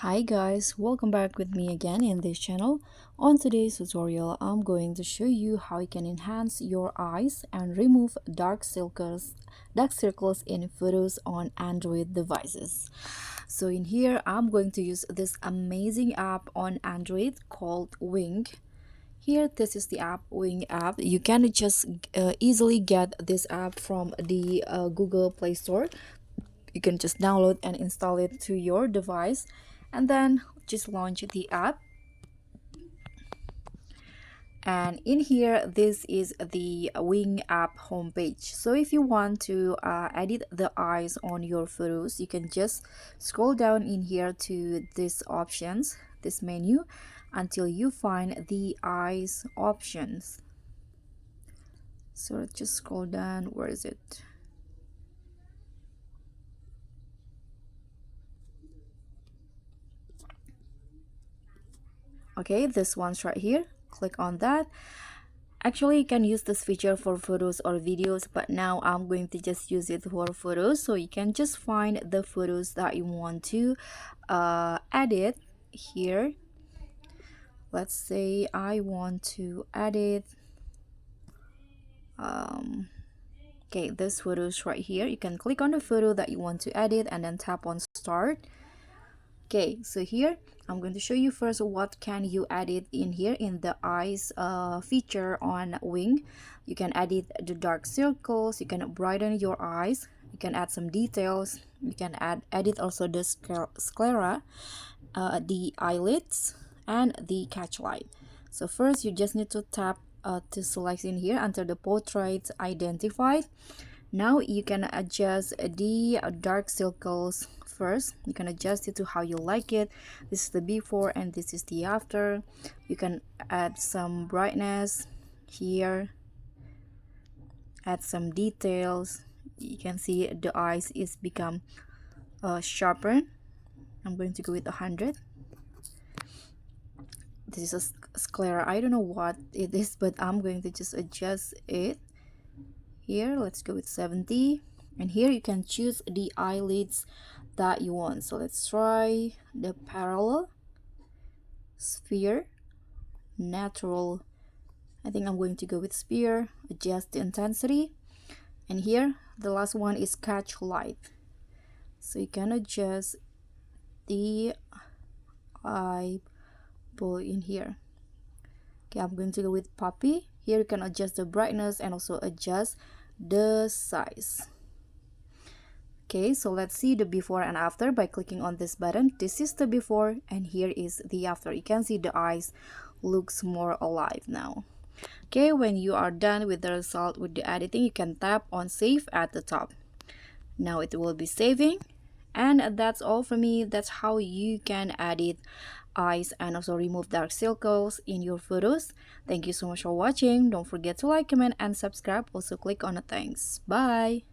Hi guys, welcome back with me again in this channel. On today's tutorial, I'm going to show you how you can enhance your eyes and remove dark circles in photos on Android devices. So in here, I'm going to use this amazing app on Android called Wing. Here, this is the app, Wing app. You can just easily get this app from the Google Play Store. You can just download and install it to your device and then just launch the app. And in here, this is the Wing app homepage. So if you want to edit the eyes on your photos, you can just scroll down in here to these options, this menu, until you find the eyes options. So let's just scroll down. Where is it? Okay, this one's right here. Click on that. Actually, you can use this feature for photos or videos, but now I'm going to just use it for photos. So you can just find the photos that you want to edit here. Let's say I want to edit okay, this photos right here. You can click on the photo that you want to edit and then tap on start. Okay, so here I'm going to show you first what can you edit in here in the eyes feature on Wing. You can edit the dark circles, you can brighten your eyes, you can add some details, you can edit also the sclera, the eyelids, and the catch light. So first you just need to tap to select in here until the portrait identified. Now you can adjust the dark circles first. You can adjust it to how you like it. This is the before and this is the after. You can add some brightness here, add some details. You can see the eyes is become sharper. I'm going to go with 100. This is a sclera. I don't know what it is, but I'm going to just adjust it here. Let's go with 70, and here you can choose the eyelids that you want. So let's try the parallel, sphere, natural. I think I'm going to go with sphere. Adjust the intensity, and here the last one is catch light. So you can adjust the eyeball in here. Okay, I'm going to go with puppy. Here you can adjust the brightness and also adjust the size. Okay, so let's see the before and after by clicking on this button. This is the before and here is the after. You can see the eyes looks more alive now. Okay, when you are done with the result with the editing, you can tap on save at the top. Now it will be saving, and that's all for me. That's how you can edit eyes and also remove dark circles in your photos. Thank you so much for watching. Don't forget to like, comment, and subscribe. Also click on the thanks. Bye.